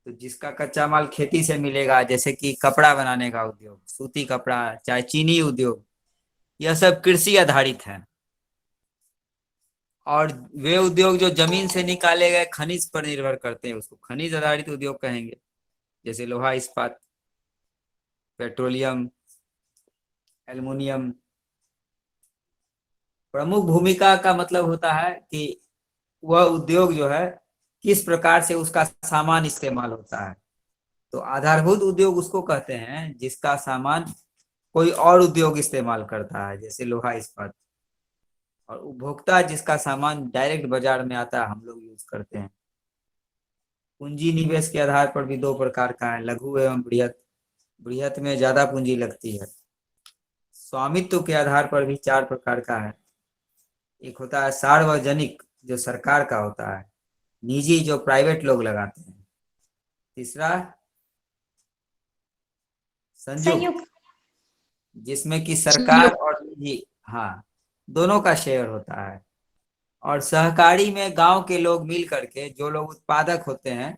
तो जिसका कच्चा माल खेती से मिलेगा, जैसे कि कपड़ा बनाने का उद्योग, सूती कपड़ा, चाहे चीनी उद्योग, यह सब कृषि आधारित है। और वे उद्योग जो जमीन से निकाले गए खनिज पर निर्भर करते हैं, उसको खनिज आधारित उद्योग कहेंगे। जैसे लोहा इस्पात, पेट्रोलियम, एल्युमिनियम। प्रमुख भूमिका का मतलब होता है कि वह उद्योग जो है किस प्रकार से उसका सामान इस्तेमाल होता है। तो आधारभूत उद्योग उसको कहते हैं जिसका सामान कोई और उद्योग इस्तेमाल करता है, जैसे लोहा इस्पात। और उपभोक्ता जिसका सामान डायरेक्ट बाजार में आता है, हम लोग यूज करते हैं। पूंजी निवेश के आधार पर भी दो प्रकार का है, लघु एवं बृहत। बृहत में ज्यादा पूंजी लगती है। स्वामित्व के आधार पर भी चार प्रकार का है। एक होता है सार्वजनिक, जो सरकार का होता है। निजी, जो प्राइवेट लोग लगाते हैं। तीसरा संयुक्त, संयुक्त। जिसमें कि सरकार संयुक्त। और निजी, हाँ, दोनों का शेयर होता है। और सहकारी में गांव के लोग मिल करके, जो लोग उत्पादक होते हैं,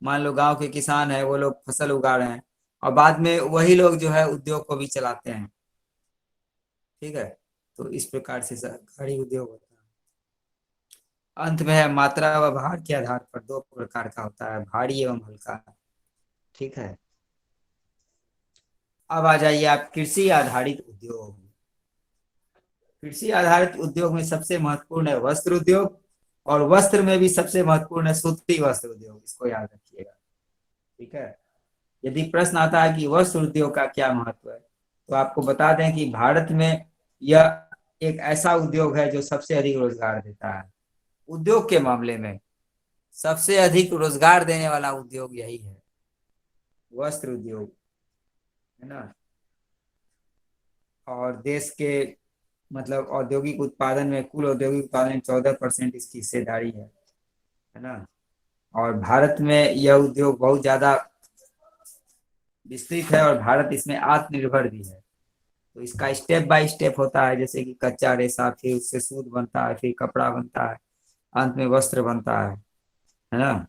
मान लो गांव के किसान है, वो लोग फसल उगा रहे हैं, और बाद में वही लोग जो है उद्योग को भी चलाते हैं। ठीक है। तो इस प्रकार से सहकारी उद्योग होता है। अंत में है मात्रा व भार के आधार पर दो प्रकार का होता है, भारी एवं हल्का। ठीक है। अब आ जाइए आप कृषि आधारित उद्योग। कृषि आधारित उद्योग में सबसे महत्वपूर्ण है वस्त्र उद्योग। और वस्त्र में भी सबसे महत्वपूर्ण है सूती वस्त्र उद्योग, इसको याद रखिएगा। ठीक है। यदि प्रश्न आता है कि वस्त्र उद्योग का क्या महत्व है, तो आपको बता दें कि भारत में यह एक ऐसा उद्योग है जो सबसे अधिक रोजगार देता है। उद्योग के मामले में सबसे अधिक रोजगार देने वाला उद्योग यही है, वस्त्र उद्योग, है ना। और देश के मतलब औद्योगिक उत्पादन में, कुल औद्योगिक उत्पादन में 14% इसकी हिस्सेदारी है ना। और भारत में यह उद्योग बहुत ज्यादा विस्तृत है, और भारत इसमें आत्मनिर्भर भी है। तो इसका स्टेप बाय स्टेप होता है, जैसे कि कच्चा रेशा, फिर उससे सूत बनता है, फिर कपड़ा बनता है, अंत में वस्त्र बनता है ना।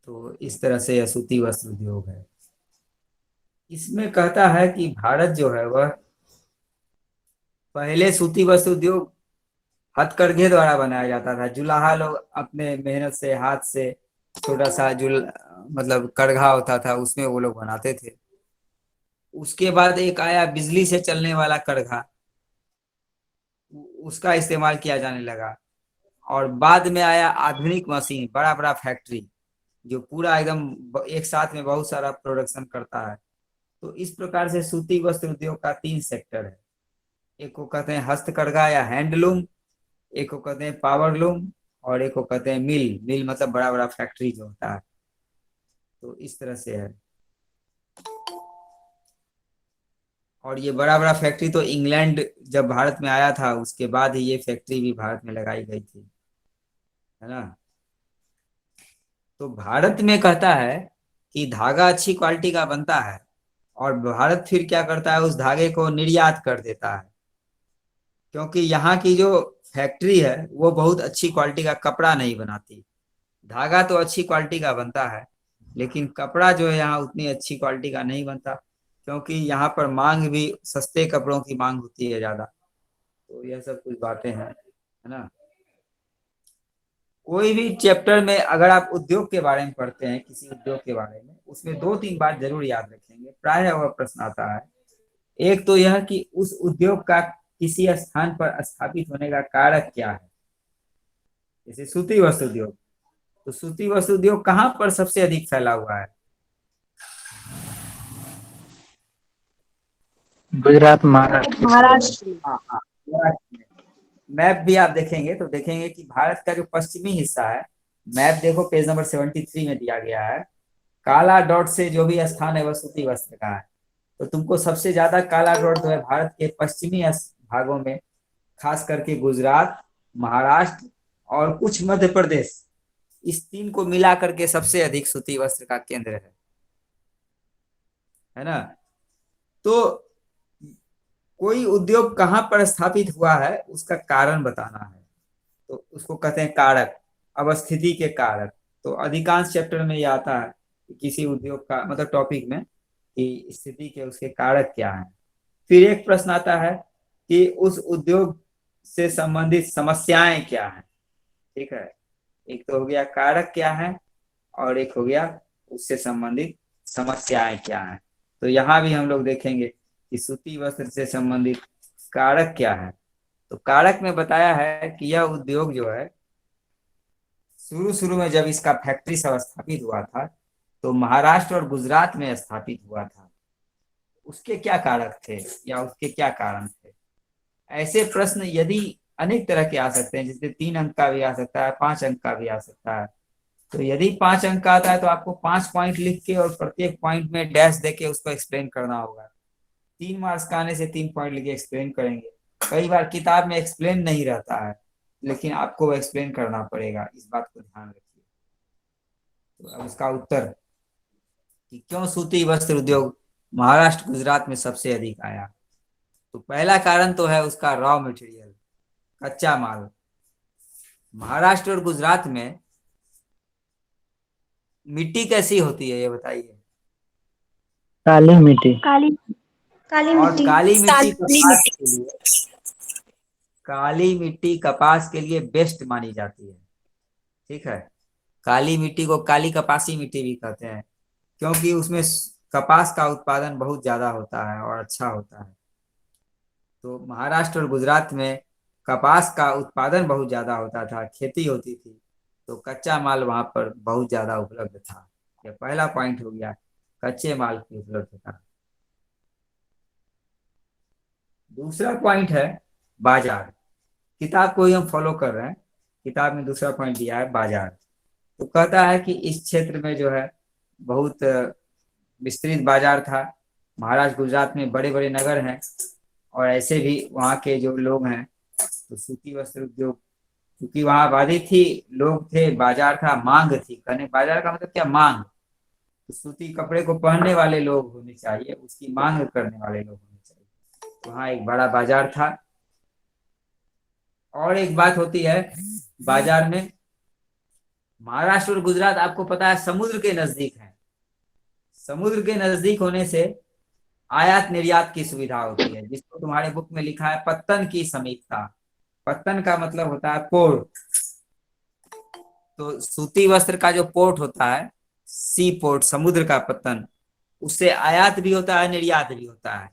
तो इस तरह से यह सूती वस्त्र उद्योग है। इसमें कहता है कि भारत जो है वह पहले सूती वस्त्र उद्योग हथकरघे द्वारा बनाया जाता था। जुलाहा लोग अपने मेहनत से, हाथ से, छोटा सा जुल मतलब करघा होता था, उसमें वो लोग बनाते थे। उसके बाद एक आया बिजली से चलने वाला करघा, उसका इस्तेमाल किया जाने लगा। और बाद में आया आधुनिक मशीन, बड़ा बड़ा फैक्ट्री, जो पूरा एकदम एक साथ में बहुत सारा प्रोडक्शन करता है। तो इस प्रकार से सूती वस्त्र उद्योग का तीन सेक्टर है। एक को कहते हैं हस्तकरघा या हैंडलूम, एक को कहते हैं पावर लूम, और एक को कहते हैं मिल। मिल मतलब बड़ा बड़ा फैक्ट्री जो होता है। तो इस तरह से है। और ये बड़ा बड़ा फैक्ट्री तो इंग्लैंड जब भारत में आया था, उसके बाद ही ये फैक्ट्री भी भारत में लगाई गई थी, है ना। तो भारत में कहता है कि धागा अच्छी क्वालिटी का बनता है, और भारत फिर क्या करता है, उस धागे को निर्यात कर देता है। क्योंकि यहाँ की जो फैक्ट्री है वो बहुत अच्छी क्वालिटी का कपड़ा नहीं बनाती। धागा तो अच्छी क्वालिटी का बनता है, लेकिन कपड़ा जो है यहाँ उतनी अच्छी क्वालिटी का नहीं बनता, क्योंकि यहाँ पर मांग भी, सस्ते कपड़ों की मांग होती है ज्यादा। तो यह सब कुछ बातें हैं, है ना। कोई भी चैप्टर में अगर आप उद्योग के बारे में पढ़ते हैं, किसी उद्योग के बारे में, उसमें दो तीन बात जरूर याद रखेंगे, प्राय वह प्रश्न आता है। एक तो यह कि उस उद्योग का किसी स्थान पर स्थापित होने का कारक क्या है। जैसे सूती वस्त्र उद्योग, तो सूती वस्त्र उद्योग कहाँ पर सबसे अधिक फैला हुआ है। गुजरात, महाराष्ट्र के साइड में। महाराष्ट्र। हाँ हाँ, महाराष्ट्र में। मैप भी आप देखेंगे तो देखेंगे कि भारत का जो पश्चिमी हिस्सा है, मैप देखो पेज नंबर 73 में दिया गया है। काला डॉट से जो भी स्थान है वह सूती वस्त्र का है। तो तुमको सबसे ज्यादा काला डॉट जो है भारत के पश्चिमी भागों में, खास करके गुजरात, महाराष्ट्र और कुछ मध्य प्रदेश, इस तीन को मिला करके सबसे अधिक सूती वस्त्र का केंद्र है ना। तो कोई उद्योग कहाँ पर स्थापित हुआ है उसका कारण बताना है, तो उसको कहते हैं कारक। अवस्थिति के कारक। तो अधिकांश चैप्टर में ये आता है कि किसी उद्योग का मतलब टॉपिक में कि स्थिति के उसके कारक क्या है। फिर एक प्रश्न आता है कि उस उद्योग से संबंधित समस्याएं क्या हैं। ठीक है, एक तो हो गया कारक क्या है और एक हो गया उससे संबंधित समस्याएं क्या हैं। तो यहाँ भी हम लोग देखेंगे कि सूती वस्त्र से संबंधित कारक क्या है। तो कारक में बताया है कि यह उद्योग जो है शुरू शुरू में जब इसका फैक्ट्री सब स्थापित हुआ था तो महाराष्ट्र और गुजरात में स्थापित हुआ था। उसके क्या कारक थे या उसके क्या कारण थे। ऐसे प्रश्न यदि अनेक तरह के आ सकते हैं, जिससे 3 अंक का भी आ सकता है, 5 अंक का भी आ सकता है। तो यदि 5 अंक का आता है तो आपको 5 पॉइंट लिख के और प्रत्येक पॉइंट में डैश देके उसको एक्सप्लेन करना होगा। 3 मार्क्स का आने से 3 पॉइंट लिखे एक्सप्लेन करेंगे। कई बार किताब में एक्सप्लेन नहीं रहता है, लेकिन आपको एक्सप्लेन करना पड़ेगा, इस बात को ध्यान रखिए। तो अब इसका उत्तर कि क्यों सूती वस्त्र उद्योग महाराष्ट्र गुजरात में सबसे अधिक आया। तो पहला कारण तो है उसका रॉ मटेरियल, कच्चा माल। महाराष्ट्र और गुजरात में मिट्टी कैसी होती है ये बताइए। काली मिट्टी। काली काली और मिट्टी। काली मिट्टी काली कपास मिट्टी। के लिए, काली मिट्टी कपास के लिए बेस्ट मानी जाती है। ठीक है, काली मिट्टी को काली कपासी मिट्टी भी कहते हैं, क्योंकि उसमें कपास का उत्पादन बहुत ज्यादा होता है और अच्छा होता है। तो महाराष्ट्र और गुजरात में कपास का उत्पादन बहुत ज्यादा होता था, खेती होती थी, तो कच्चा माल वहां पर बहुत ज्यादा उपलब्ध था। यह पहला पॉइंट हो गया, कच्चे माल की उपलब्धता। दूसरा पॉइंट है बाजार। किताब को ही हम फॉलो कर रहे हैं। किताब में दूसरा पॉइंट दिया है बाजार। तो कहता है कि इस क्षेत्र में जो है बहुत विस्तृत बाजार था। महाराष्ट्र गुजरात में बड़े बड़े नगर हैं और ऐसे भी वहाँ के जो लोग हैं, तो सूती वस्त्र उद्योग, क्योंकि वहाँ आबादी थी, लोग थे, बाजार था, मांग थी। कहने बाजार का मतलब क्या, मांग। तो सूती कपड़े को पहनने वाले लोग होने चाहिए, उसकी मांग करने वाले लोग होने चाहिए। वहाँ एक बड़ा बाजार था। और एक बात होती है बाजार में, महाराष्ट्र और गुजरात आपको पता है समुद्र के नजदीक है। समुद्र के नजदीक होने से आयात निर्यात की सुविधा होती है, जिसको तुम्हारे बुक में लिखा है पत्तन की समीपता। पत्तन का मतलब होता है पोर्ट। तो सूती वस्त्र का जो पोर्ट होता है, सी पोर्ट, समुद्र का पत्तन, उससे आयात भी होता है, निर्यात भी होता है।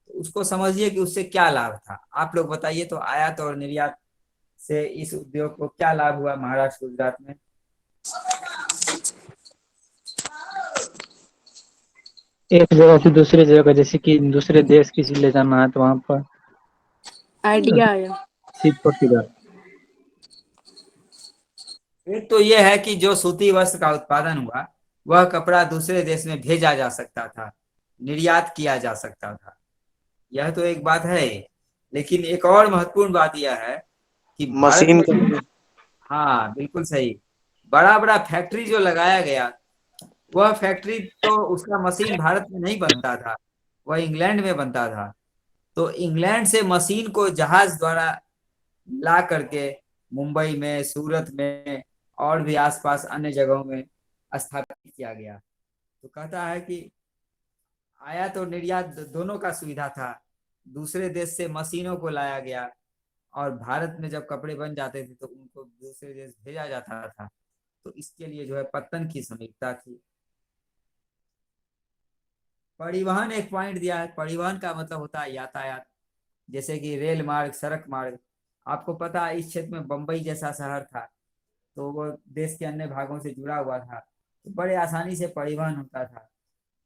तो उसको समझिए कि उससे क्या लाभ था। आप लोग बताइए तो आयात और निर्यात से इस उद्योग को क्या लाभ हुआ महाराष्ट्र गुजरात में। एक जगह से दूसरी जगह, जैसे कि दूसरे देश किसी ले जाना है तो वहाँ पर आइडिया आया। शिप को सीधा। एक तो यह है कि जो सूती वस्त्र का उत्पादन हुआ वह कपड़ा दूसरे देश में भेजा जा सकता था, निर्यात किया जा सकता था। यह तो एक बात है। लेकिन एक और महत्वपूर्ण बात यह है कि भारत मशीन में का। जो, हाँ बिल्कुल सही, बड़ा बड़ा फैक्ट्री जो लगाया गया, वह फैक्ट्री तो उसका मशीन भारत में नहीं बनता था, वह इंग्लैंड में बनता था। तो इंग्लैंड से मशीन को जहाज द्वारा ला करके मुंबई में, सूरत में और भी आसपास अन्य जगहों में स्थापित किया गया। तो कहता है कि आयात और निर्यात दोनों का सुविधा था। दूसरे देश से मशीनों को लाया गया और भारत में जब कपड़े बन जाते थे तो उनको दूसरे देश भेजा जाता था। तो इसके लिए जो है पत्तन की समीपता थी। परिवहन एक पॉइंट दिया है। परिवहन का मतलब होता है यातायात, जैसे कि रेल मार्ग, सड़क मार्ग। आपको पता है इस क्षेत्र में बंबई जैसा शहर था, तो वो देश के अन्य भागों से जुड़ा हुआ था, तो बड़े आसानी से परिवहन होता था।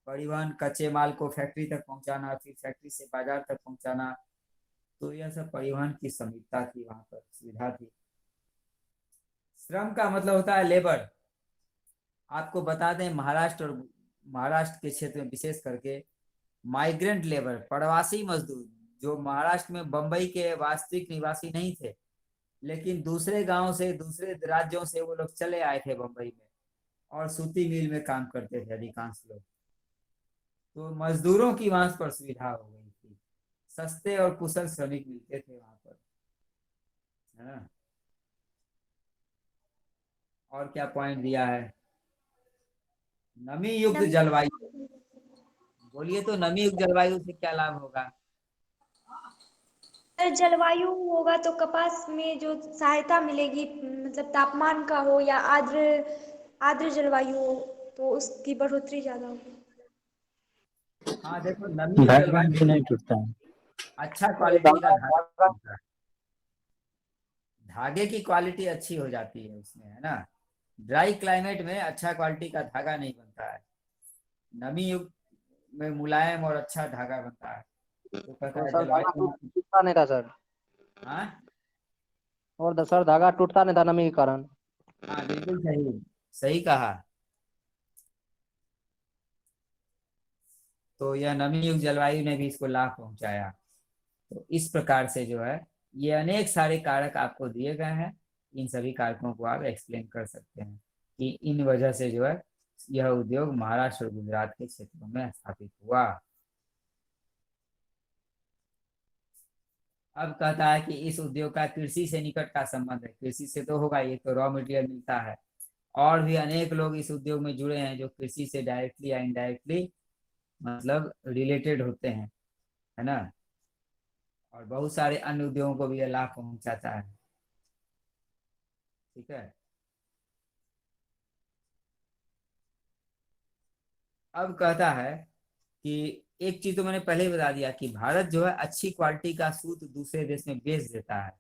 परिवहन, कच्चे माल को फैक्ट्री तक पहुंचाना, फिर फैक्ट्री से बाजार तक पहुंचाना, तो यह सब परिवहन की समीपता थी, वहां पर सुविधा थी। श्रम का मतलब होता है लेबर। आपको बता दें महाराष्ट्र के क्षेत्र में विशेष करके माइग्रेंट लेबर, प्रवासी मजदूर, जो महाराष्ट्र में बंबई के वास्तविक निवासी नहीं थे, लेकिन दूसरे गांव से, दूसरे राज्यों से वो लोग चले आए थे बंबई में और सूती मिल में काम करते थे अधिकांश लोग। तो मजदूरों की वहां पर सुविधा हो गई थी, सस्ते और कुशल श्रमिक मिलते थे वहां पर, है ना। और क्या पॉइंट दिया है? नमी युक्त जलवायु। बोलिए तो, नमी युक्त जलवायु से क्या लाभ होगा? अगर जलवायु होगा तो कपास में जो सहायता मिलेगी, मतलब तापमान का हो या आर्द्र आर्द्र जलवायु हो, तो उसकी बढ़ोतरी ज्यादा होगी। हाँ देखो, नमी युक्त बैकग्राउंड भी जलवायु नहीं टूटता है। अच्छा क्वालिटी का धागा होता है। धागे की क्वालिटी अच्छी हो जाती है उसमें, है ना। ड्राई क्लाइमेट में अच्छा क्वालिटी का धागा नहीं बनता है। नमी युक्त में मुलायम और अच्छा धागा बनता है। तो कहता और है सर धागा जलवायु। टूटता नहीं था सर। हाँ और सर धागा टूटता नहीं था नमी के कारण। हाँ, बिल्कुल सही, सही कहा। तो यह नमी युक्त जलवायु ने भी इसको लाभ पहुंचाया। तो इस प्रकार से जो है, ये अनेक सारे कारक आपको दिए गए हैं। इन सभी कारकों को आप एक्सप्लेन कर सकते हैं कि इन वजह से जो है यह उद्योग महाराष्ट्र और गुजरात के क्षेत्रों में स्थापित हुआ। अब कहता है कि इस उद्योग का कृषि से निकट का संबंध है। कृषि से तो होगा, ये तो रॉ मटेरियल मिलता है। और भी अनेक लोग इस उद्योग में जुड़े हैं जो कृषि से डायरेक्टली या इनडायरेक्टली मतलब रिलेटेड होते हैं, है ना। और बहुत सारे अन्य उद्योगों को भी यह लाभ पहुंचाता है। ठीक है। अब कहता है कि एक चीज तो मैंने पहले ही बता दिया कि भारत जो है अच्छी क्वालिटी का सूत दूसरे देश में बेच देता है,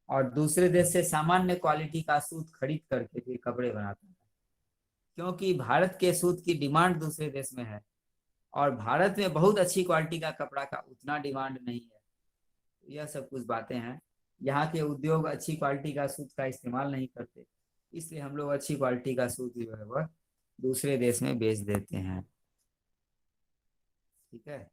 और दूसरे देश से सामान्य क्वालिटी का सूत खरीद करके फिर कपड़े बनाता है। क्योंकि भारत के सूत की डिमांड दूसरे देश में है, और भारत में बहुत अच्छी क्वालिटी का कपड़ा का उतना डिमांड नहीं है। यह सब कुछ बातें हैं। यहाँ के उद्योग अच्छी क्वालिटी का सूत का इस्तेमाल नहीं करते, इसलिए हम लोग अच्छी क्वालिटी का सूत जो है वह दूसरे देश में बेच देते हैं। ठीक है।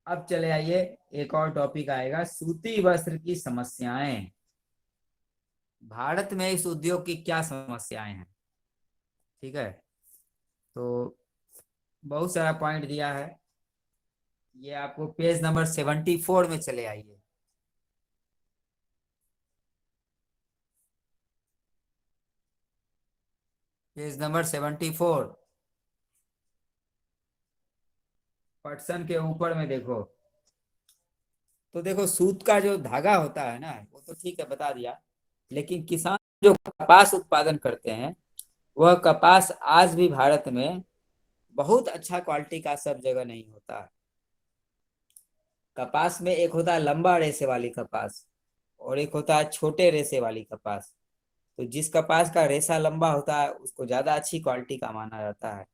अब चले आइए, एक और टॉपिक आएगा, सूती वस्त्र की समस्याएं। भारत में इस उद्योग की क्या समस्याएं हैं? ठीक है। तो बहुत सारा पॉइंट दिया है। ये आपको पेज नंबर 74 में चले आइए। पेज नंबर 74, पटसन के ऊपर में देखो। तो देखो, सूत का जो धागा होता है ना, वो तो ठीक है, बता दिया। लेकिन किसान जो कपास उत्पादन करते हैं, वह कपास आज भी भारत में बहुत अच्छा क्वालिटी का सब जगह नहीं होता है। कपास में एक होता है लंबा रेशे वाली कपास, और एक होता है छोटे रेशे वाली कपास। तो जिस कपास का रेशा लंबा होता है उसको ज्यादा अच्छी क्वालिटी का माना जाता है।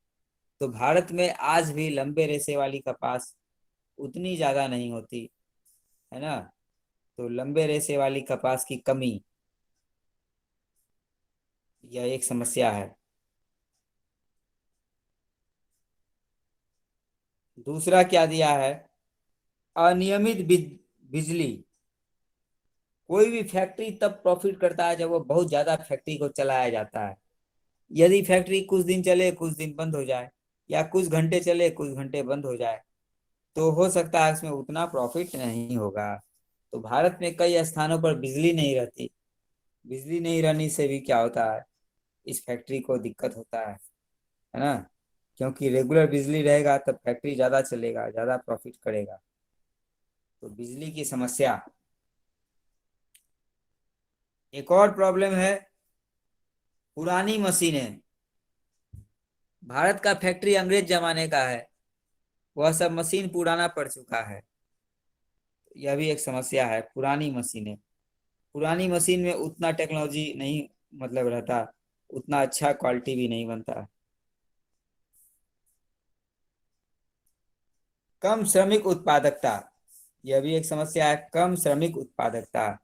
तो भारत में आज भी लंबे रेशे वाली कपास उतनी ज्यादा नहीं होती, है ना। तो लंबे रेशे वाली कपास की कमी, यह एक समस्या है। दूसरा क्या दिया है? अनियमित बिजली। कोई भी फैक्ट्री तब प्रॉफिट करता है जब वो बहुत ज्यादा फैक्ट्री को चलाया जाता है। यदि फैक्ट्री कुछ दिन चले, कुछ दिन बंद हो जाए, या कुछ घंटे चले, कुछ घंटे बंद हो जाए, तो हो सकता है इसमें उतना प्रॉफिट नहीं होगा। तो भारत में कई स्थानों पर बिजली नहीं रहती। बिजली नहीं रहने से भी क्या होता है, इस फैक्ट्री को दिक्कत होता है ना। क्योंकि रेगुलर बिजली रहेगा तब फैक्ट्री ज्यादा चलेगा, ज्यादा प्रॉफिट करेगा। तो बिजली की समस्या एक और प्रॉब्लम है। पुरानी मशीनें। भारत का फैक्ट्री अंग्रेज जमाने का है, वह सब मशीन पुराना पड़ चुका है। यह भी एक समस्या है, पुरानी मशीनें। पुरानी मशीन में उतना टेक्नोलॉजी नहीं मतलब रहता, उतना अच्छा क्वालिटी भी नहीं बनता। कम श्रमिक उत्पादकता, यह भी एक समस्या है, कम श्रमिक उत्पादकता।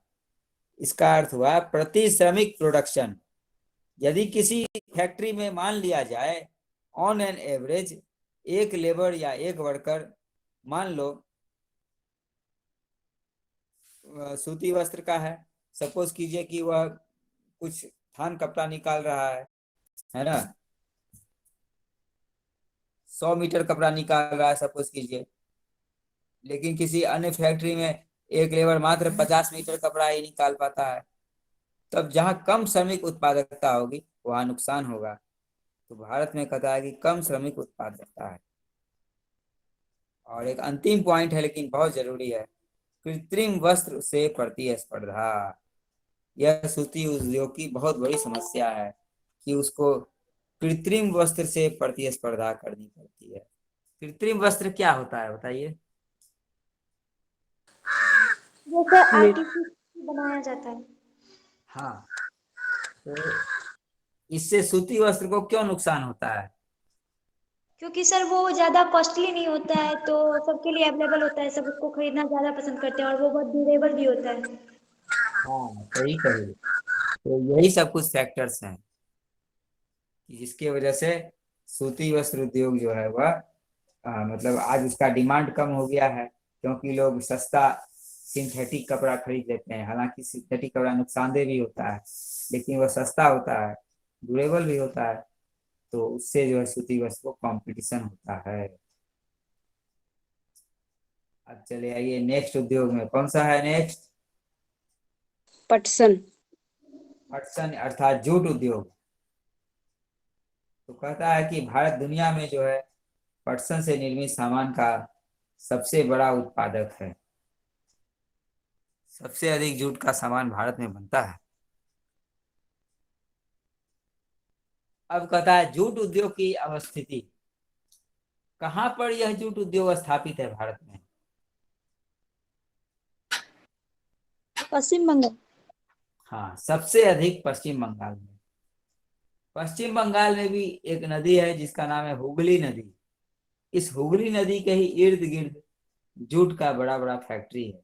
इसका अर्थ हुआ प्रति श्रमिक प्रोडक्शन। यदि किसी फैक्ट्री में मान लिया जाए ऑन एन एवरेज एक लेबर या एक वर्कर, मान लो सूती वस्त्र का है, सपोज कीजिए कि वह कुछ थान कपड़ा निकाल रहा है ना, 100 मीटर कपड़ा निकाल रहा है सपोज कीजिए। लेकिन किसी अन्य फैक्ट्री में एक लेबर मात्र 50 मीटर कपड़ा ही निकाल पाता है। तब जहाँ कम श्रमिक उत्पादकता होगी वहां नुकसान होगा। तो भारत में कहता है कि कम श्रमिक उत्पादकता है। और एक अंतिम पॉइंट है लेकिन बहुत जरूरी है, कृत्रिम वस्त्र से प्रतिस्पर्धा। यह सूती उद्योग की बहुत बड़ी समस्या है कि उसको कृत्रिम वस्त्र से प्रतिस्पर्धा करनी पड़ती है। कृत्रिम वस्त्र क्या होता है बताइए? जैसे आर्टिफिशियल बनाया जाता है। हाँ, तो इससे सूती वस्त्र को क्यों नुकसान होता है? क्योंकि सर वो ज़्यादा कॉस्टली नहीं होता है, तो सबके लिए अवेलेबल होता है, सब उसको खरीदना ज़्यादा पसंद करते हैं और वो बहुत ड्यूरेबल भी होता है। हाँ सही कही। तो यही सब कुछ फैक्टर्स हैं कि जिसकी वजह से सूती वस्त्र उद्योग जो है वह मतलब आज उसका डिमांड कम हो गया है, क्योंकि लोग सस्ता सिंथेटिक कपड़ा खरीद लेते हैं। हालांकि सिंथेटिक कपड़ा नुकसानदेह भी होता है, लेकिन वह सस्ता होता है, ड्यूरेबल भी होता है, तो उससे जो है सूती वस्त्र को कंपटीशन होता है। अब चले आइए नेक्स्ट उद्योग में, कौन सा है नेक्स्ट? पटसन। पटसन अर्थात जूट उद्योग। तो कहता है कि भारत दुनिया में जो है पटसन से निर्मित सामान का सबसे बड़ा उत्पादक है। सबसे अधिक जूट का सामान भारत में बनता है। अब कहता है जूट उद्योग की अवस्थिति, कहां पर यह जूट उद्योग स्थापित है भारत में? पश्चिम बंगाल। हाँ, सबसे अधिक पश्चिम बंगाल में। पश्चिम बंगाल में भी एक नदी है जिसका नाम है हुगली नदी। इस हुगली नदी के ही इर्द गिर्द जूट का बड़ा बड़ा फैक्ट्री है।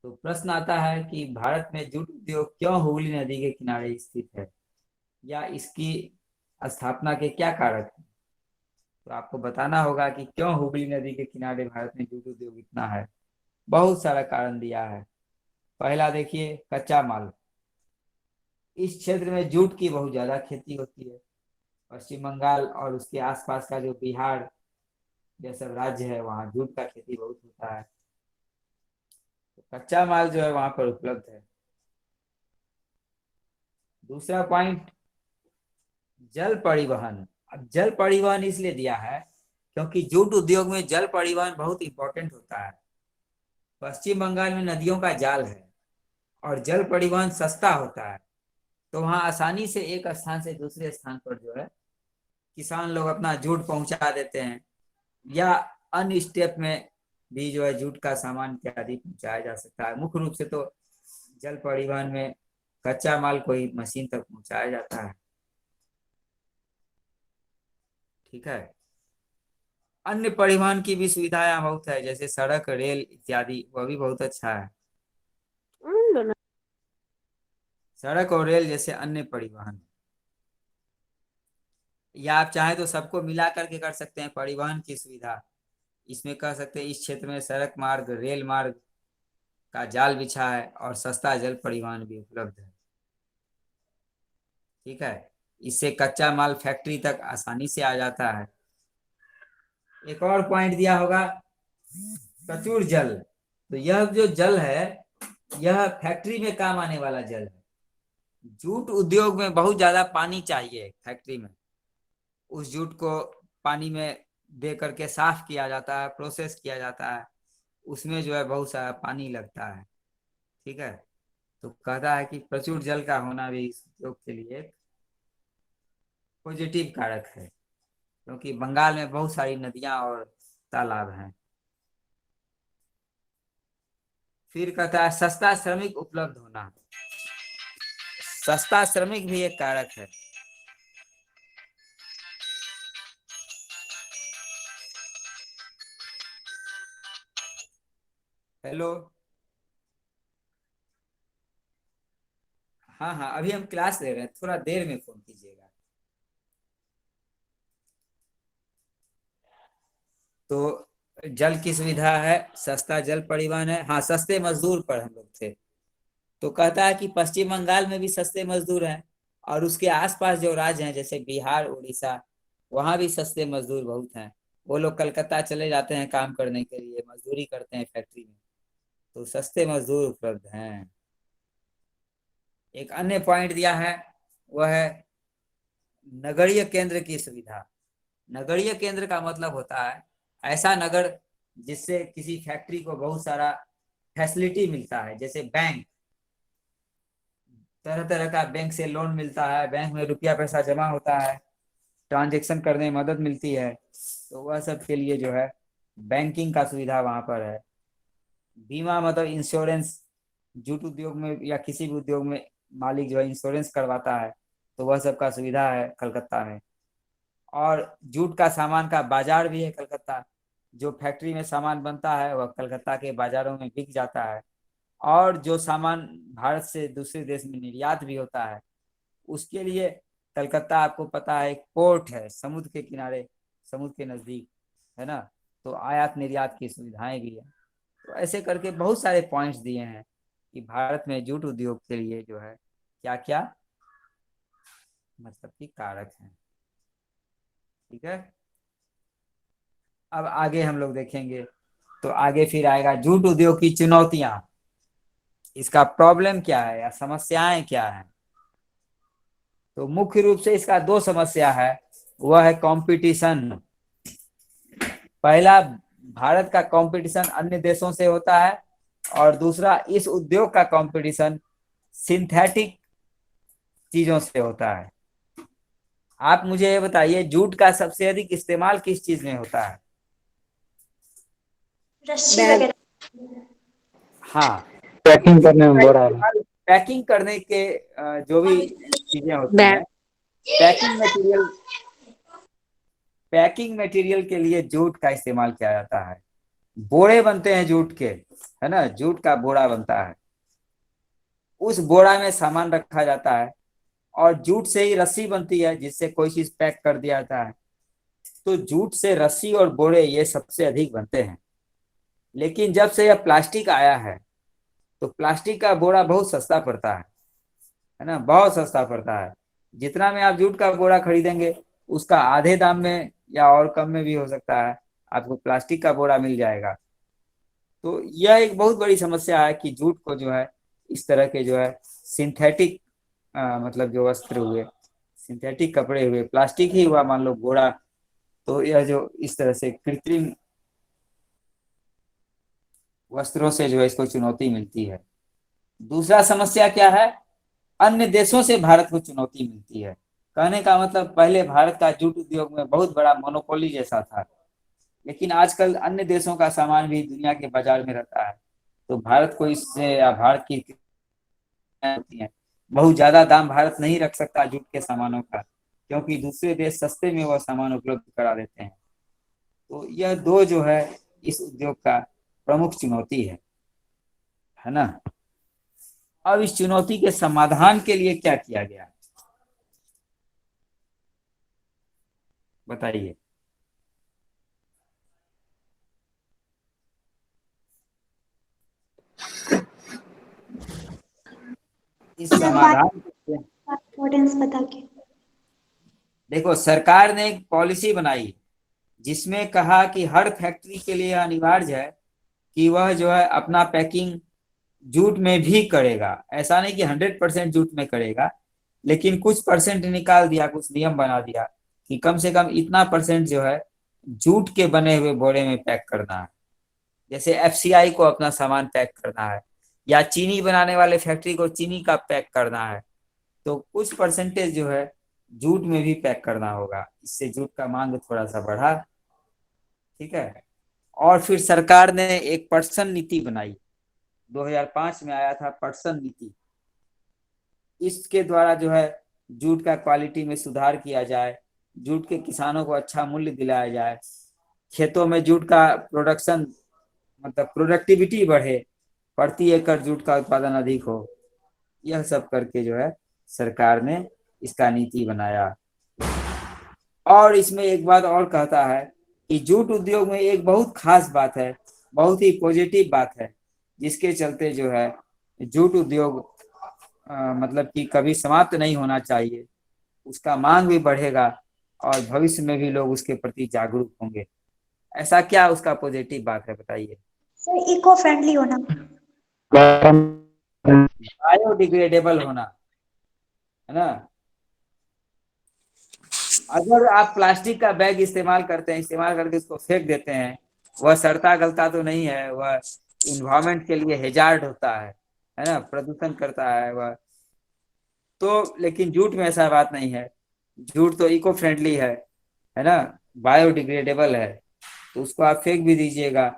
तो प्रश्न आता है कि भारत में जूट उद्योग क्यों हुगली नदी के किनारे स्थित है, या इसकी स्थापना के क्या कारक हैं? तो आपको बताना होगा कि क्यों हुगली नदी के किनारे भारत में जूट उद्योग इतना है। बहुत सारा कारण दिया है। पहला देखिए, कच्चा माल। इस क्षेत्र में जूट की बहुत ज्यादा खेती होती है। पश्चिम बंगाल और उसके आसपास का जो बिहार यह सब राज्य है वहाँ जूट का खेती बहुत होता है। तो कच्चा माल जो है वहां पर उपलब्ध है। दूसरा पॉइंट, जल परिवहन। अब जल परिवहन इसलिए दिया है क्योंकि जूट उद्योग में जल परिवहन बहुत इंपॉर्टेंट होता है। पश्चिम बंगाल में नदियों का जाल है और जल परिवहन सस्ता होता है, तो वहां आसानी से एक स्थान से दूसरे स्थान पर जो है किसान लोग अपना जूट पहुंचा देते हैं, या अन्य स्टेप में भी जो है जूट का सामान इत्यादि पहुंचाया जा सकता है। मुख्य रूप से तो जल परिवहन में कच्चा माल को ही मशीन तक पहुंचाया जाता है। ठीक है। अन्य परिवहन की भी सुविधाएं बहुत है, जैसे सड़क, रेल इत्यादि, वह भी बहुत अच्छा है। सड़क और रेल जैसे अन्य परिवहन, या आप चाहें तो सबको मिला करके कर सकते हैं परिवहन की सुविधा। इसमें कह सकते हैं इस क्षेत्र में सड़क मार्ग, रेल मार्ग का जाल बिछा है और सस्ता जल परिवहन भी उपलब्ध है। ठीक है। इससे कच्चा माल फैक्ट्री तक आसानी से आ जाता है। एक और पॉइंट दिया होगा, प्रचुर जल। तो यह जो जल है यह फैक्ट्री में काम आने वाला जल है। जूट उद्योग में बहुत ज्यादा पानी चाहिए फैक्ट्री में। उस जूट को पानी में दे करके साफ किया जाता है, प्रोसेस किया जाता है, उसमें जो है बहुत सारा पानी लगता है। ठीक है। तो कहता है कि प्रचुर जल का होना भी इस उद्योग के लिए एक पॉजिटिव कारक है, क्योंकि बंगाल में बहुत सारी नदियां और तालाब हैं। फिर कहता है सस्ता श्रमिक उपलब्ध होना। सस्ता श्रमिक भी एक कारक है। हेलो। हाँ हाँ, अभी हम क्लास ले रहे हैं, थोड़ा देर में फोन कीजिएगा। तो जल की सुविधा है, सस्ता जल परिवहन है। हाँ, सस्ते मजदूर पर हम लोग थे। तो कहता है कि पश्चिम बंगाल में भी सस्ते मजदूर हैं, और उसके आसपास जो राज्य हैं जैसे बिहार, उड़ीसा, वहां भी सस्ते मजदूर बहुत हैं। वो लोग कलकत्ता चले जाते हैं काम करने के लिए, मजदूरी करते हैं फैक्ट्री में, तो सस्ते मजदूर उपलब्ध हैं। एक अन्य पॉइंट दिया है, वह है नगरीय केंद्र की सुविधा। नगरीय केंद्र का मतलब होता है ऐसा नगर जिससे किसी फैक्ट्री को बहुत सारा फैसिलिटी मिलता है, जैसे बैंक, तरह तरह का बैंक से लोन मिलता है, बैंक में रुपया पैसा जमा होता है, ट्रांजेक्शन करने में मदद मिलती है। तो वह सब के लिए जो है बैंकिंग का सुविधा वहां पर है। बीमा मतलब इंश्योरेंस, जूट उद्योग में या किसी भी उद्योग में मालिक जो है इंश्योरेंस करवाता है, तो वह सब का सुविधा है कलकत्ता में। और जूट का सामान का बाजार भी है कलकत्ता, जो फैक्ट्री में सामान बनता है वह कलकत्ता के बाजारों में बिक जाता है। और जो सामान भारत से दूसरे देश में निर्यात भी होता है, उसके लिए कलकत्ता आपको पता है एक पोर्ट है, समुद्र के किनारे, समुद्र के नजदीक, है ना। तो आयात निर्यात की सुविधाएं भी है। तो ऐसे करके बहुत सारे पॉइंट्स दिए हैं कि भारत में जूट उद्योग के लिए जो है क्या क्या मतलब कि कारक हैं। ठीक है, अब आगे हम लोग देखेंगे। तो आगे फिर आएगा जूट उद्योग की चुनौतियां, इसका प्रॉब्लम क्या है या समस्याएं क्या है। तो मुख्य रूप से इसका दो समस्या है, वह है कंपटीशन। पहला, भारत का कंपटीशन अन्य देशों से होता है, और दूसरा इस उद्योग का कंपटीशन सिंथेटिक चीजों से होता है। आप मुझे ये बताइए, जूट का सबसे अधिक इस्तेमाल किस चीज में होता है? रस्सी वगैरह। हाँ, पैकिंग करने में बोरा है। पैकिंग करने के जो भी चीजें होती हैं, पैकिंग मटेरियल, पैकिंग मटेरियल के लिए जूट का इस्तेमाल किया जाता है। बोरे बनते हैं जूट के, है ना, जूट का बोरा बनता है, उस बोरा में सामान रखा जाता है। और जूट से ही रस्सी बनती है जिससे कोई चीज पैक कर दिया जाता है। तो जूट से रस्सी और बोरे ये सबसे अधिक बनते हैं। लेकिन जब से यह प्लास्टिक आया है, तो प्लास्टिक का बोरा बहुत सस्ता पड़ता है ना, बहुत सस्ता पड़ता है। जितना में आप जूट का बोरा खरीदेंगे, उसका आधे दाम में या और कम में भी हो सकता है आपको प्लास्टिक का बोरा मिल जाएगा। तो यह एक बहुत बड़ी समस्या है कि जूट को जो है इस तरह के जो है सिंथेटिक मतलब जो वस्त्र हुए, सिंथेटिक कपड़े हुए, प्लास्टिक ही हुआ मान लो बोरा, तो यह जो इस तरह से कृत्रिम वस्त्रों से जो है इसको चुनौती मिलती है। दूसरा समस्या क्या है? अन्य देशों से भारत को चुनौती मिलती है। कहने का मतलब, पहले भारत का जूट उद्योग में बहुत बड़ा मोनोपोली जैसा था, लेकिन आजकल अन्य देशों का सामान भी दुनिया के बाजार में रहता है। तो भारत को इससे या भारत की होती है, बहुत ज्यादा दाम भारत नहीं रख सकता जूट के सामानों का, क्योंकि दूसरे देश सस्ते में वह सामान उपलब्ध करा देते हैं। तो यह दो जो है इस उद्योग का प्रमुख चुनौती है ना। अब इस चुनौती के समाधान के लिए क्या किया गया, बताइए। इस समाधान इम्पोर्टेंस बता के। देखो, सरकार ने एक पॉलिसी बनाई जिसमें कहा कि हर फैक्ट्री के लिए अनिवार्य है कि वह जो है अपना पैकिंग जूट में भी करेगा। ऐसा नहीं कि 100% जूट में करेगा, लेकिन कुछ परसेंट निकाल दिया, कुछ नियम बना दिया कि कम से कम इतना परसेंट जो है जूट के बने हुए बोरे में पैक करना है। जैसे एफसीआई को अपना सामान पैक करना है, या चीनी बनाने वाले फैक्ट्री को चीनी का पैक करना है, तो कुछ परसेंटेज जो है जूट में भी पैक करना होगा। इससे जूट का मांग थोड़ा सा बढ़ा। ठीक है, और फिर सरकार ने एक पटसन नीति बनाई, 2005 में आया था पटसन नीति। इसके द्वारा जो है जूट का क्वालिटी में सुधार किया जाए, जूट के किसानों को अच्छा मूल्य दिलाया जाए, खेतों में जूट का प्रोडक्शन मतलब प्रोडक्टिविटी बढ़े, प्रति एकड़ जूट का उत्पादन अधिक हो। यह सब करके जो है सरकार ने इसका नीति बनाया। और इसमें एक बात और कहता है कि जूट उद्योग में एक बहुत खास बात है, बहुत ही पॉजिटिव बात है, जिसके चलते जो है जूट उद्योग मतलब कि कभी समाप्त नहीं होना चाहिए, उसका मांग भी बढ़ेगा और भविष्य में भी लोग उसके प्रति जागरूक होंगे। ऐसा क्या उसका पॉजिटिव बात है, बताइए। सर इको फ्रेंडली होना। बायोडिग्रेडेबल होना, है ना। अगर आप प्लास्टिक का बैग इस्तेमाल करते हैं, इस्तेमाल करके उसको फेंक देते हैं, वह सड़ता गलता तो नहीं है, वह इन्वायरमेंट के लिए हेजार्ड होता है ना, प्रदूषण करता है वह। तो लेकिन जूट में ऐसा बात नहीं है। जूट तो इको फ्रेंडली है ना, बायोडिग्रेडेबल है। तो उसको आप फेंक भी दीजिएगा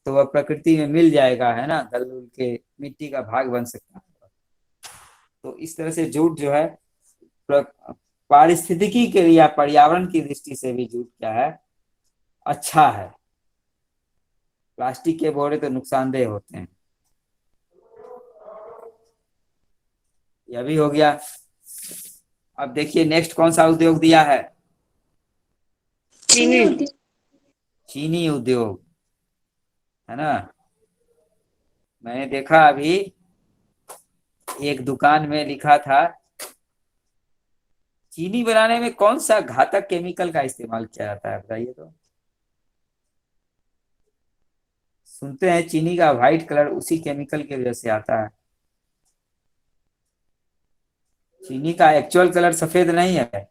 तो वह प्रकृति में मिल जाएगा, है ना, गल उल के मिट्टी का भाग बन सकता है। तो इस तरह से जूट जो है पारिस्थितिकी के लिए या पर्यावरण की दृष्टि से भी जूट क्या है, अच्छा है। प्लास्टिक के बोरे तो नुकसानदेह होते हैं। यह भी हो गया। अब देखिए नेक्स्ट कौन सा उद्योग दिया है, चीनी उद्योग। चीनी उद्योग, है ना। मैंने देखा अभी एक दुकान में लिखा था, चीनी बनाने में कौन सा घातक केमिकल का इस्तेमाल किया जाता है बताइए तो। सुनते हैं चीनी का व्हाइट कलर उसी केमिकल की वजह से आता है। चीनी का एक्चुअल कलर सफेद नहीं है।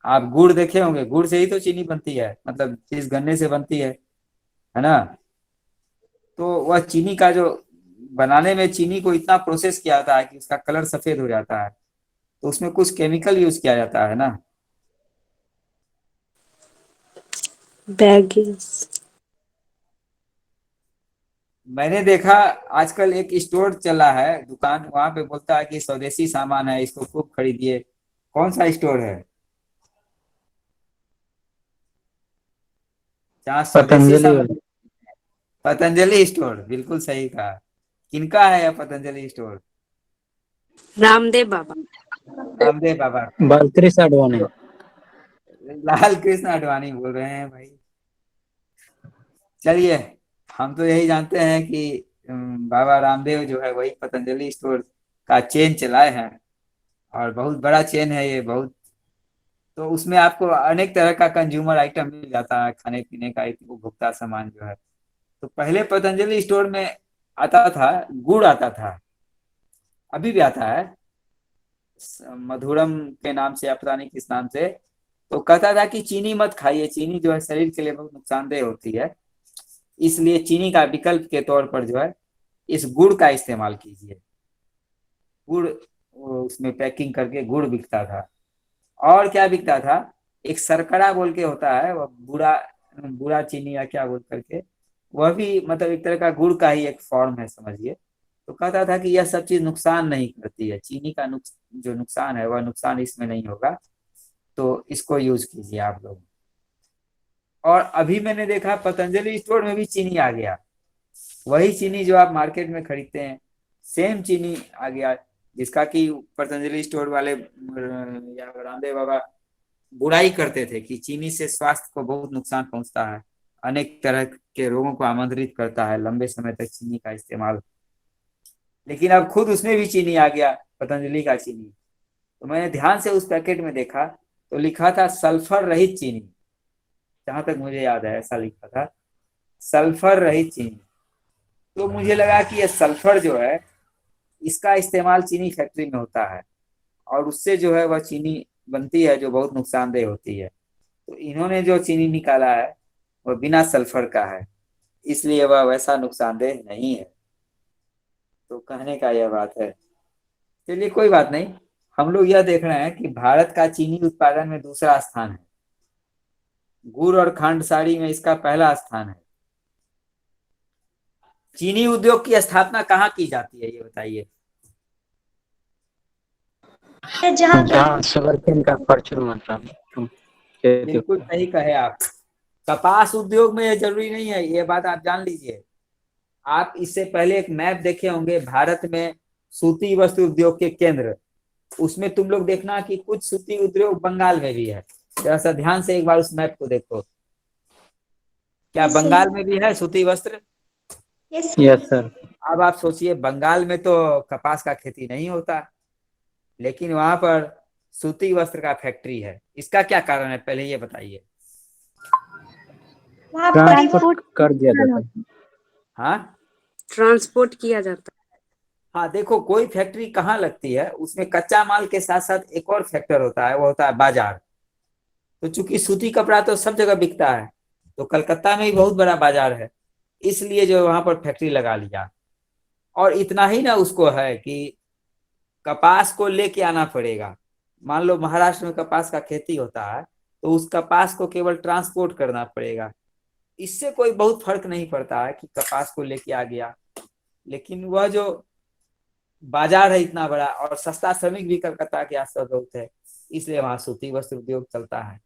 आप गुड़ देखे होंगे, गुड़ से ही तो चीनी बनती है, मतलब जिस गन्ने से बनती है ना। तो वह चीनी का जो बनाने में चीनी को इतना प्रोसेस किया जाता है कि उसका कलर सफेद हो जाता है, तो उसमें कुछ केमिकल यूज किया जाता है ना। बैगिंग्स। मैंने देखा आजकल एक स्टोर चला है, दुकान, वहां पे बोलता है कि स्वदेशी सामान है, इसको खूब खरीदिए। कौन सा स्टोर है जहाँ स्वदेशी पतंजलि सामान? वाला। पतंजलि स्टोर, बिल्कुल सही कहा। किनका है यह पतंजलि स्टोर? रामदेव बाबा। रामदेव बाबा। बालकृष्ण आडवाणी। लाल कृष्ण आडवाणी बोल रहे हैं भाई। चलिए, हम तो यही जानते हैं कि बाबा रामदेव जो है वही पतंजलि स्टोर का चेन चलाए हैं, और बहुत बड़ा चेन है ये, बहुत। तो उसमें आपको अनेक तरह का कंज्यूमर आइटम मिल जाता है, खाने पीने का एक उपभोक्ता सामान जो है। तो पहले पतंजलि स्टोर में आता था, गुड़ आता था, अभी भी आता है, मधुरम के नाम से या पता नहीं किस नाम से। तो कहता था कि चीनी मत खाइए, चीनी जो है शरीर के लिए बहुत नुकसानदेह होती है, इसलिए चीनी का विकल्प के तौर पर जो है इस गुड़ का इस्तेमाल कीजिए। गुड़, वो उसमें पैकिंग करके गुड़ बिकता था। और क्या बिकता था, एक शर्करा बोल के होता है, वह बुरा बुरा चीनी या क्या बोल करके, वह भी मतलब एक तरह का गुड़ का ही एक फॉर्म है समझिए। तो कहता था कि यह सब चीज नुकसान नहीं करती है, चीनी का जो नुकसान है वह नुकसान इसमें नहीं होगा, तो इसको यूज कीजिए आप लोग। और अभी मैंने देखा पतंजलि स्टोर में भी चीनी आ गया, वही चीनी जो आप मार्केट में खरीदते हैं, सेम चीनी आ गया, जिसका कि पतंजलि स्टोर वाले या रामदेव बाबा बुराई करते थे कि चीनी से स्वास्थ्य को बहुत नुकसान पहुंचता है, अनेक तरह के रोगों को आमंत्रित करता है लंबे समय तक चीनी का इस्तेमाल। लेकिन अब खुद उसमें भी चीनी आ गया, पतंजलि का चीनी। तो मैंने ध्यान से उस पैकेट में देखा तो लिखा था सल्फर रहित चीनी, जहां तक मुझे याद है ऐसा लिखा था, सल्फर रहित चीनी। तो मुझे लगा कि ये सल्फर जो है इसका इस्तेमाल चीनी फैक्ट्री में होता है, और उससे जो है वह चीनी बनती है जो बहुत नुकसानदेह होती है। तो इन्होंने जो चीनी निकाला है वह बिना सल्फर का है, इसलिए वह वैसा नुकसानदेह नहीं है। तो कहने का यह बात है। चलिए कोई बात नहीं, हम लोग यह देख रहे हैं कि भारत का चीनी उत्पादन में दूसरा स्थान है, गुड़ और खांड साड़ी में इसका पहला स्थान है। चीनी उद्योग की स्थापना कहाँ की जाती है ये बताइए। जहाँ जहाँ शुगरकेन का प्रचुर मात्रा में खेती बिल्कुल होता है। सही कहे आप। कपास उद्योग में यह जरूरी नहीं है, ये बात आप जान लीजिए। आप इससे पहले एक मैप देखे होंगे भारत में सूती वस्त्र उद्योग के केंद्र, उसमें तुम लोग देखना कि कुछ सूती उद्योग बंगाल में भी है। जरा सा ध्यान से एक बार उस मैप को देखो, क्या सही। बंगाल में भी है सूती वस्त्र? यस। Yes sir. अब आप सोचिए, बंगाल में तो कपास का खेती नहीं होता, लेकिन वहां पर सूती वस्त्र का फैक्ट्री है, इसका क्या कारण है पहले ये बताइए। वहाँ परिवहन। ट्रांसपोर्ट कर दिया जाता है। हाँ, ट्रांसपोर्ट किया जाता हाँ देखो, कोई फैक्ट्री कहाँ लगती है, उसमें कच्चा माल के साथ साथ एक और फैक्टर होता है, वो होता है बाजार। तो चूंकि सूती कपड़ा तो सब जगह बिकता है, तो कलकत्ता में भी बहुत बड़ा बाजार है, इसलिए जो वहां पर फैक्ट्री लगा लिया। और इतना ही ना उसको है कि कपास को लेके आना पड़ेगा। मान लो महाराष्ट्र में कपास का खेती होता है, तो उस कपास को केवल ट्रांसपोर्ट करना पड़ेगा। इससे कोई बहुत फर्क नहीं पड़ता है कि कपास को लेके आ गया, लेकिन वह जो बाजार है इतना बड़ा, और सस्ता श्रमिक भी कलकत्ता के आसपास बहुत है, इसलिए वहां सूती वस्त्र उद्योग चलता है।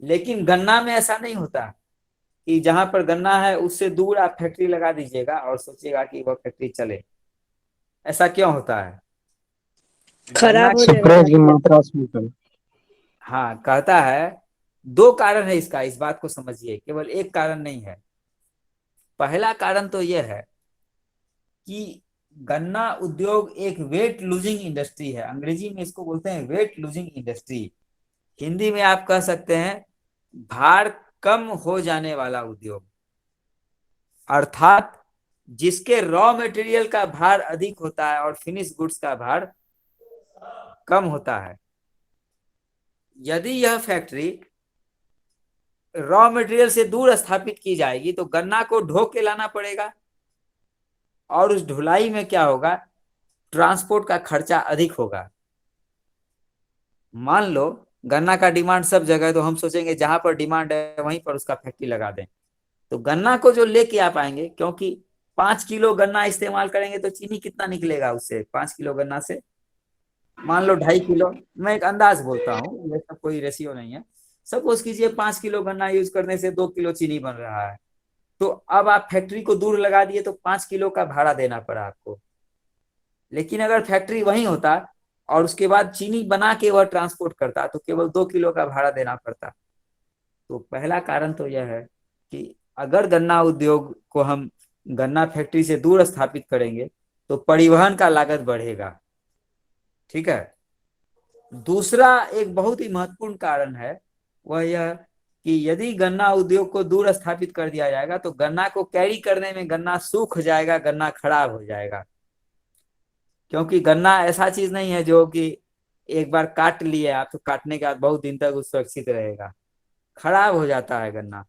लेकिन गन्ना में ऐसा नहीं होता कि जहां पर गन्ना है उससे दूर आप फैक्ट्री लगा दीजिएगा और सोचिएगा कि वह फैक्ट्री चले। ऐसा क्यों होता है? गन्ना, खराब हो जाएगा। सुक्रोज की मात्रा उसमें कम। हाँ कहता है, दो कारण है इसका, इस बात को समझिए, केवल एक कारण नहीं है। पहला कारण तो यह है कि गन्ना उद्योग एक वेट लूजिंग इंडस्ट्री है। अंग्रेजी में इसको बोलते हैं वेट लूजिंग इंडस्ट्री। हिंदी में आप कह सकते हैं भार कम हो जाने वाला उद्योग। अर्थात जिसके रॉ मटेरियल का भार अधिक होता है और फिनिश गुड्स का भार कम होता है। यदि यह फैक्ट्री रॉ मटेरियल से दूर स्थापित की जाएगी तो गन्ना को ढो के लाना पड़ेगा, और उस ढुलाई में क्या होगा, ट्रांसपोर्ट का खर्चा अधिक होगा। मान लो गन्ना का डिमांड सब जगह है, तो हम सोचेंगे जहां पर डिमांड है वहीं पर उसका फैक्ट्री लगा दें। तो गन्ना को जो लेके आ पाएंगे, क्योंकि 5 किलो गन्ना इस्तेमाल करेंगे तो चीनी कितना निकलेगा उससे, 5 किलो गन्ना से मान लो 2.5 किलो। मैं एक अंदाज बोलता हूँ, ये सब कोई रेशियो नहीं है। सपोज कीजिए 5 किलो गन्ना यूज करने से 2 किलो चीनी बन रहा है। तो अब आप फैक्ट्री को दूर लगा दिए तो 5 किलो का भाड़ा देना पड़ा आपको। लेकिन अगर फैक्ट्री वहीं होता और उसके बाद चीनी बना के वह ट्रांसपोर्ट करता तो केवल 2 किलो का भाड़ा देना पड़ता। तो पहला कारण तो यह है कि अगर गन्ना उद्योग को हम गन्ना फैक्ट्री से दूर स्थापित करेंगे तो परिवहन का लागत बढ़ेगा। ठीक है। दूसरा एक बहुत ही महत्वपूर्ण कारण है, वह यह कि यदि गन्ना उद्योग को दूर स्थापित कर दिया जाएगा तो गन्ना को कैरी करने में गन्ना सूख जाएगा, गन्ना खराब हो जाएगा। क्योंकि गन्ना ऐसा चीज नहीं है जो कि एक बार काट लिए आप तो काटने के बाद बहुत दिन तक सुरक्षित रहेगा, खराब हो जाता है गन्ना।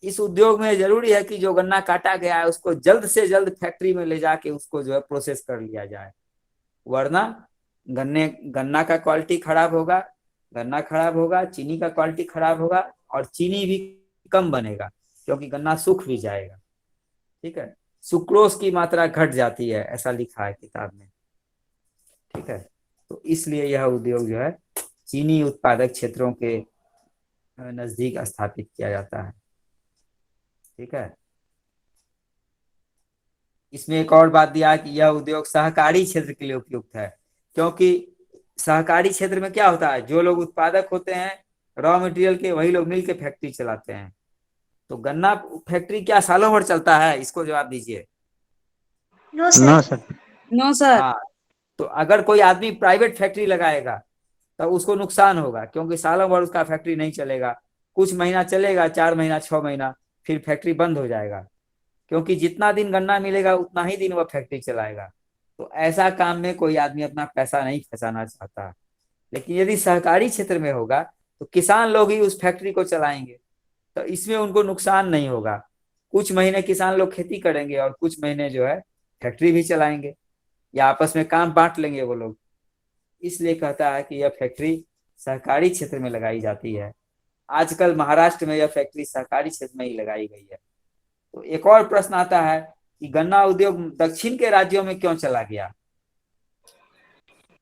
इस उद्योग में जरूरी है कि जो गन्ना काटा गया है उसको जल्द से जल्द फैक्ट्री में ले जाके उसको जो है प्रोसेस कर लिया जाए, वरना गन्ना का क्वालिटी खराब होगा, गन्ना खराब होगा, चीनी का क्वालिटी खराब होगा, और चीनी भी कम बनेगा क्योंकि गन्ना सूख भी जाएगा। ठीक है। सुक्रोज की मात्रा घट जाती है, ऐसा लिखा है किताब में। ठीक है। तो इसलिए यह उद्योग जो है चीनी उत्पादक क्षेत्रों के नजदीक स्थापित किया जाता है। ठीक है। इसमें एक और बात दिया कि यह उद्योग सहकारी क्षेत्र के लिए उपयुक्त है, क्योंकि सहकारी क्षेत्र में क्या होता है, जो लोग उत्पादक होते हैं रॉ मटेरियल के, वही लोग मिलकर फैक्ट्री चलाते हैं। तो गन्ना फैक्ट्री क्या सालों भर चलता है? इसको जवाब दीजिए। नो ना सर। सर। No sir. हाँ, तो अगर कोई आदमी प्राइवेट फैक्ट्री लगाएगा तब उसको नुकसान होगा, क्योंकि सालों भर उसका फैक्ट्री नहीं चलेगा। कुछ महीना चलेगा, 4 महीना 6 महीना, फिर फैक्ट्री बंद हो जाएगा, क्योंकि जितना दिन गन्ना मिलेगा उतना ही दिन वह फैक्ट्री चलाएगा। तो ऐसा काम में कोई आदमी अपना पैसा नहीं फंसाना चाहता। लेकिन यदि सहकारी क्षेत्र में होगा तो किसान लोग ही उस फैक्ट्री को चलाएंगे, तो इसमें उनको नुकसान नहीं होगा। कुछ महीने किसान लोग खेती करेंगे और कुछ महीने जो है फैक्ट्री भी चलाएंगे, या आपस में काम बांट लेंगे वो लोग। इसलिए कहता है कि यह फैक्ट्री सहकारी क्षेत्र में लगाई जाती है। आजकल महाराष्ट्र में यह फैक्ट्री सहकारी क्षेत्र में ही लगाई गई है। तो एक और प्रश्न आता है कि गन्ना उद्योग दक्षिण के राज्यों में क्यों चला गया?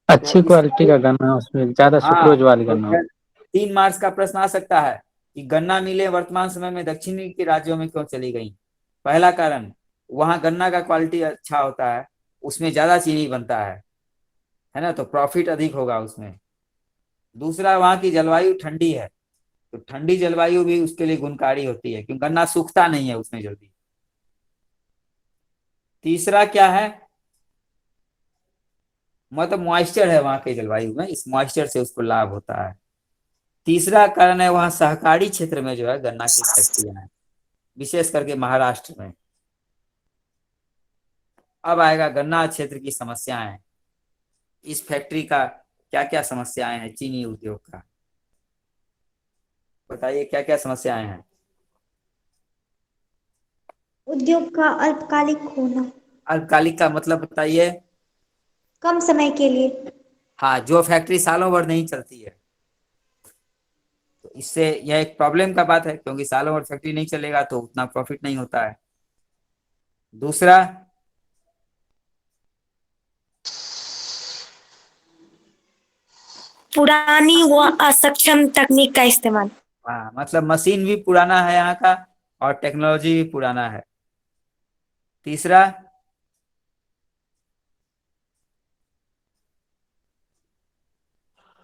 तो अच्छी इस क्वालिटी का गन्ना, उसमें ज्यादा हाँ, सुक्रोज वाली तो गन्ना। 3 मार्च का प्रश्न आ सकता है कि गन्ना मिलें वर्तमान समय में दक्षिणी के राज्यों में क्यों चली गई। पहला कारण, वहां गन्ना का क्वालिटी अच्छा होता है, उसमें ज्यादा चीनी बनता है ना, तो प्रॉफिट अधिक होगा उसमें। दूसरा, वहां की जलवायु ठंडी है, तो ठंडी जलवायु भी उसके लिए गुणकारी होती है, क्योंकि गन्ना सूखता नहीं है उसमें जल्दी। तीसरा क्या है, मतलब मॉइस्चर है वहां के जलवायु में, इस मॉइस्चर से उसको लाभ होता है। तीसरा कारण है वहां सहकारी क्षेत्र में जो है गन्ना की फैक्ट्रियां हैं, विशेष करके महाराष्ट्र में, अब आएगा गन्ना क्षेत्र की समस्याएं। इस फैक्ट्री का क्या क्या समस्याएं हैं, चीनी उद्योग का बताइए क्या क्या समस्याएं हैं। उद्योग का अल्पकालिक होना, अल्पकालिक का मतलब बताइए। कम समय के लिए। हाँ, जो फैक्ट्री सालों भर नहीं चलती है, तो इससे यह एक प्रॉब्लम का बात है, क्योंकि सालों भर फैक्ट्री नहीं चलेगा तो उतना प्रॉफिट नहीं होता है। दूसरा, पुरानी व असक्षम तकनीक का इस्तेमाल। हाँ मतलब मशीन भी पुराना है यहाँ का और टेक्नोलॉजी भी पुराना है। तीसरा,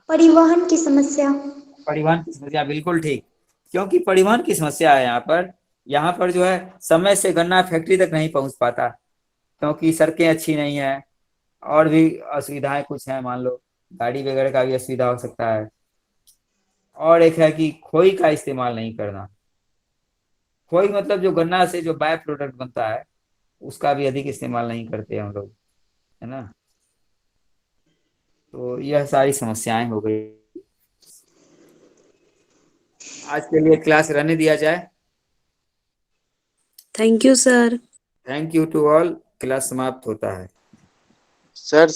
परिवहन की समस्या। परिवहन की समस्या, बिल्कुल ठीक। क्योंकि परिवहन की समस्या है यहाँ पर जो है समय से गन्ना फैक्ट्री तक नहीं पहुंच पाता, क्योंकि सड़कें अच्छी नहीं है और भी असुविधाएं कुछ हैं, मान लो गाड़ी वगैरह का भी असुविधा हो सकता है। और एक है कि खोई का इस्तेमाल नहीं करना। खोई मतलब जो गन्ना से जो बाय प्रोडक्ट बनता है उसका भी अधिक इस्तेमाल नहीं करते हम लोग, है ना। तो यह सारी समस्याएं हो गई। आज के लिए क्लास रहने दिया जाए। Thank you sir. Thank you to all. Class समाप्त होता है। सर